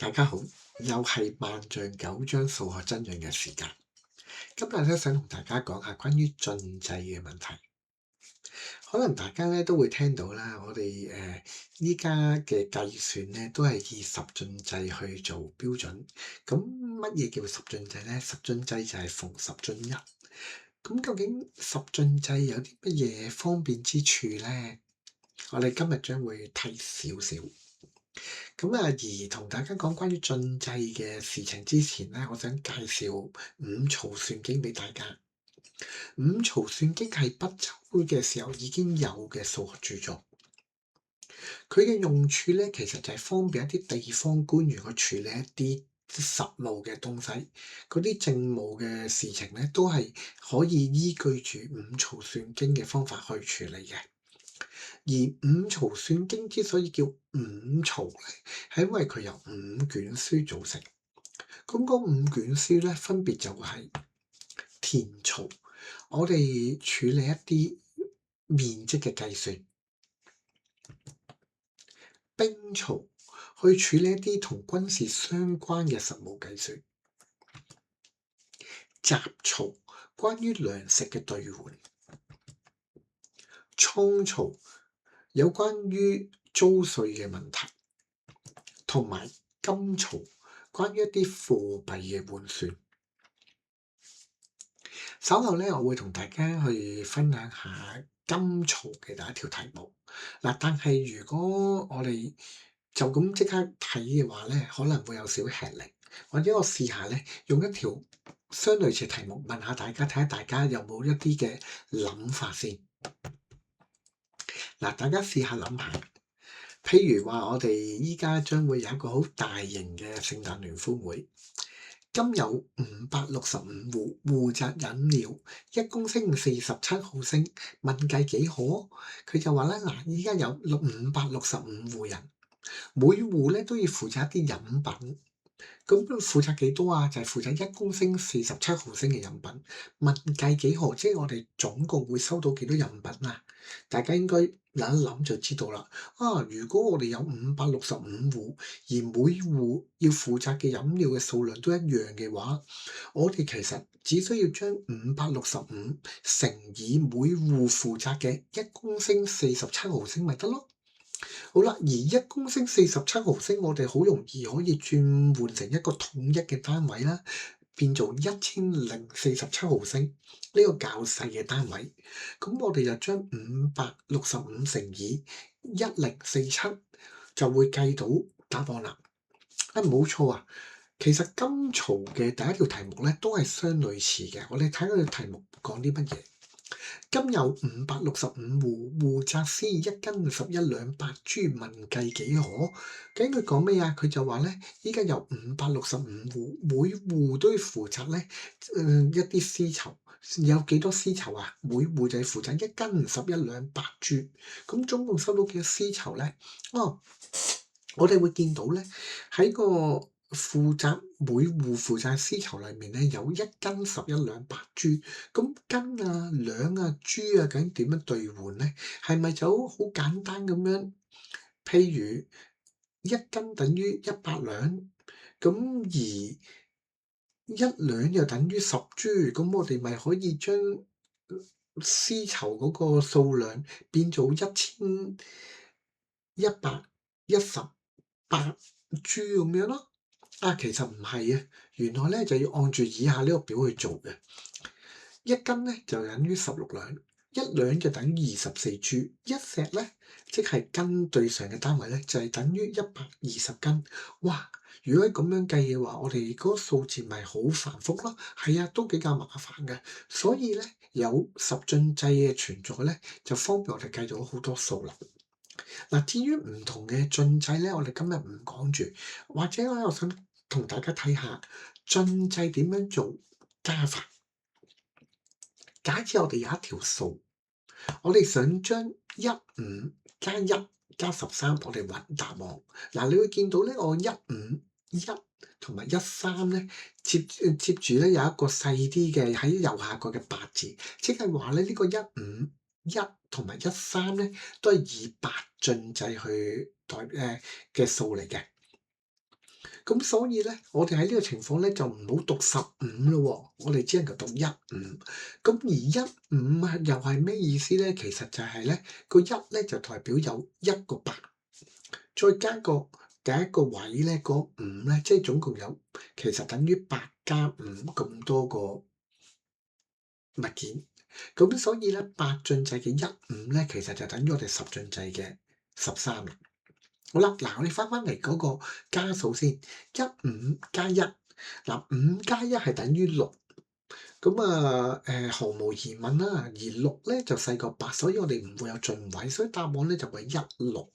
大家好，又係萬象九章數學真樣嘅時間。今日咧想同大家講下關於進制嘅問題。可能大家咧都會聽到啦，我哋依家嘅計算咧都係以十進制去做標準。咁乜嘢叫十進制咧？十進制就係逢十進一。咁究竟十進制有啲乜嘢方便之處咧？我哋今日將會睇少少。咁而同大家講關於進制嘅事情之前咧，我想介紹五槽算經俾大家。五槽算經係北周嘅時候已經有嘅數學著作，佢嘅用處咧其實就係方便一啲地方官員去處理一啲實務嘅東西，嗰啲政務嘅事情咧都係可以依據住五槽算經嘅方法去處理嘅。而五槽算經之所以叫五槽咧，係因為佢由五卷書組成。咁嗰五卷書咧，分別就係填槽，我哋處理一啲面積嘅計算；兵槽，去處理一啲同軍事相關嘅實務計算；雜槽，關於糧食嘅兌換；倉槽，有關於租稅嘅問題；同埋金槽，關於一啲貨幣嘅換算。稍後咧，我會同大家去分享下金槽嘅第一條題目。嗱，但係如果我哋就咁即刻睇嘅話咧，可能會有少吃力。或者我試下咧，用一條相類似題目問下大家，睇下大家有冇一啲嘅諗法先。嗱，大家試下諗下，譬如話我哋依家將會有一個好大型嘅聖誕聯歡會。今有565戶，戶澤飲料1公升47毫升，問計幾可？佢就話咧，嗱，依家有565戶人，每戶咧都要負責一啲飲品。咁負責幾多啊？就係負責1公升47毫升嘅飲品。問計幾何？即係我哋總共會收到幾多飲品啊？大家應該諗一諗就知道啦。如果我哋有565戶，而每戶要負責嘅飲料嘅數量都一樣嘅話，我哋其實只需要將565乘以每戶負責嘅1公升47毫升咪得咯。好啦，而1公升47毫升，我哋好容易可以轉換成一個統一嘅單位啦，變做1047毫升呢個較細嘅單位。咁我哋就將565乘以1047，就會計到答案啦。冇錯啊，其實金槽嘅第一條題目咧都係相類似嘅。我哋睇下個題目講啲乜嘢。今有565戶，戶澤絲1斤11兩白珠，問計幾可？究竟佢講咩啊？佢就話咧，依家有565戶，每戶都要負責咧一啲絲綢，有幾多絲綢啊？每戶就係負責1斤11兩白珠，咁總共收到幾多絲綢咧？我哋會見到咧喺個每戶負責絲綢裏面咧，有1斤11兩白珠。咁斤啊、兩啊、珠啊，究竟點樣兌換咧？係咪就好簡單咁樣？譬如1斤等於100兩，咁而1兩又等於10珠，咁我哋咪可以將絲綢嗰個數量變做1118珠咁樣咯。其實唔係啊，原來咧就要按住以下呢個表去做嘅。1斤咧就等於16兩，1兩就等於24珠，1石咧即係斤對上嘅單位咧就係等於120斤。哇！如果咁樣計嘅話，我哋嗰個數字咪好繁複咯。係啊，都比較麻煩嘅。所以咧有十進制嘅存在咧，就方便我哋計到好多數啦。嗱，至於唔同嘅進制咧，我哋今日唔講住，或者咧，我想同大家睇下進制點樣做加法。假設我哋有一條數，我哋想將15加1加13，我哋揾答案。嗱，你會見到咧，我15、1同埋13咧，接住咧有一個細啲嘅喺右下角嘅8字，即係話咧呢個15、1同埋13咧，都係以8進制去嘅數嚟嘅。咁所以咧，我哋喺呢個情況咧就唔好讀15咯喎，我哋只能夠讀15。咁而15啊，又係咩意思咧？其實就係咧，個一咧就代表有一個八，再加個第一個位咧，嗰5咧，即係總共有其實等於8加5咁多個物件。咁所以咧，八進制嘅15咧，其實就等於我哋十進制嘅13啦。好啦，嗱，我哋翻嚟嗰個加數先，15加1，嗱5加1係等於6，咁毫無疑問啦。而6咧就細過8，所以我哋唔會有進位，所以答案咧就會16。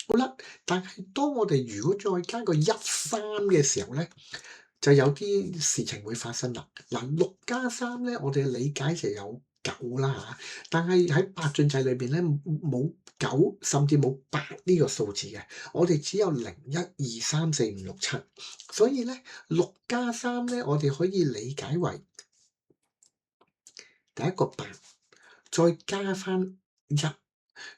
好啦，但係當我哋如果再加個13嘅時候咧，就有啲事情會發生啦。嗱，6加3咧，我哋嘅理解就有9啦嚇，但係喺八進制裏邊咧冇9，甚至冇8呢個數字嘅，我哋只有0、1、2、3、4、5、6、7，所以咧6加3咧，我哋可以理解為第一個8，再加翻1。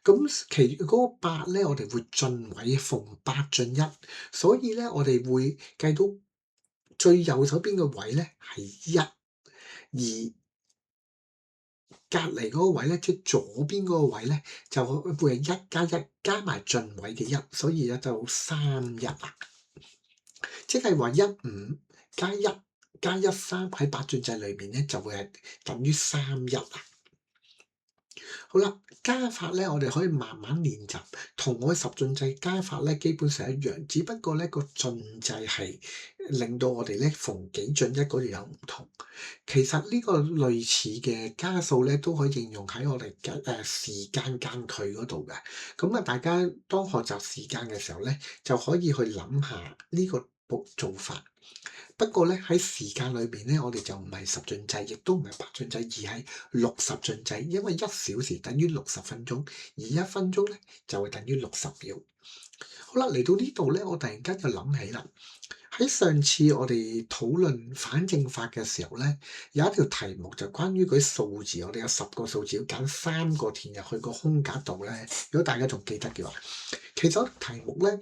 咁其嗰個8咧，我哋會進位，逢8進1，所以咧我哋會計到最右手邊嘅位咧係1，而隔離嗰個位咧，即係左邊嗰個位咧，就會係1加1加埋進位嘅1，所以咧就31啦。即係話15加1加13喺八進制裏面咧，就會係等於31啦。好啦，加法咧，我哋可以慢慢練習，同我十進制加法咧基本上一樣，只不過咧個進制係令到我哋咧逢幾進一嗰度有唔同。其實呢個類似嘅加數咧都可以應用喺我哋嘅時間間距嗰度嘅。咁啊，大家當學習時間嘅時候咧，就可以去諗下呢個做法。不過咧喺時間裏邊咧，我哋就唔係十進制，亦都唔係八進制，而係60進制。因為1小時等於60分鐘，而1分鐘咧就會等於60秒。好啦，嚟到呢度咧，我突然間就諗起啦。喺上次我哋討論反證法嘅時候咧，有一條題目就關於嗰啲數字，我哋有10個數字要揀3個填入去個空格度咧。如果大家仲記得嘅話，其實題目咧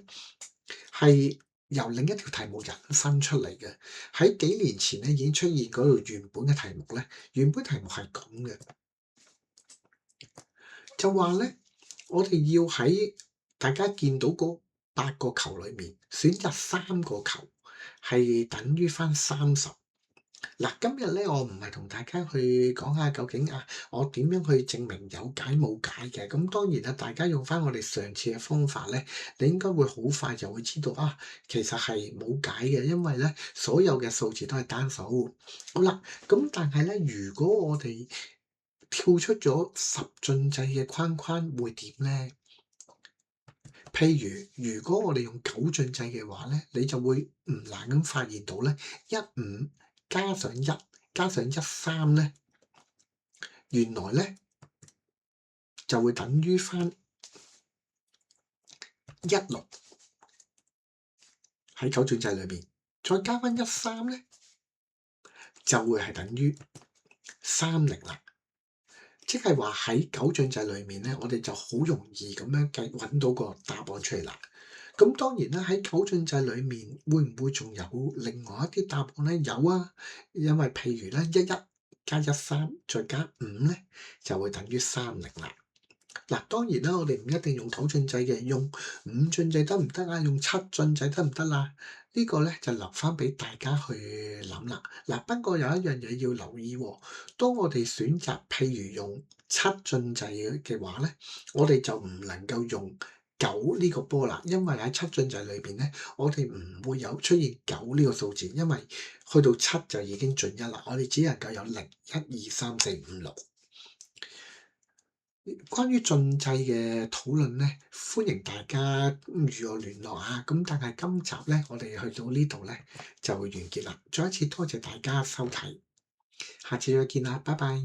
係由另一條題目引申出嚟嘅。喺幾年前咧已經出現嗰條原本嘅題目咧，原本題目係咁嘅，就話咧我哋要喺大家見到嗰8個球裏面選擇3個球係等於翻30。嗱，今日咧我唔係同大家去講下究竟我點樣去證明有解冇解嘅。咁當然啦，大家用翻我哋上次嘅方法咧，你應該會好快就會知道其實係冇解嘅，因為咧所有嘅數字都係單數。好啦，咁但係咧，如果我哋跳出咗十進制嘅框框，會點咧？譬如果我哋用9進制嘅話咧，你就會唔難咁發現到咧，15加上1加上13咧，原來咧就會等於翻16喺9進制裏邊，再加翻13咧就會係等於30啦。即係話喺9進制裏面咧，我哋就好容易咁樣揾到個答案出嚟啦。咁當然啦，喺9進制裏面會唔會仲有另外一啲答案咧？有啊，因為譬如咧11加13再加5咧，就會等於30啦。嗱，當然啦，我哋唔一定用9進制嘅，用5進制得唔得啊？用7進制得唔得啊？呢個咧就留翻俾大家去諗啦。嗱，不過有一樣嘢要留意喎，當我哋選擇譬如用7進制嘅話咧，我哋就唔能夠用9呢個波啦，因為喺7進制裏邊咧，我哋唔會有出現9呢個數字，因為去到7就已經進一啦，我哋只能夠有0、1、2、3、4、5、6。關於進制嘅討論咧，歡迎大家與我聯絡啊！咁但係今集咧，我哋去到呢度咧就會完結啦。再一次多謝大家收睇，下次再見啦，拜拜。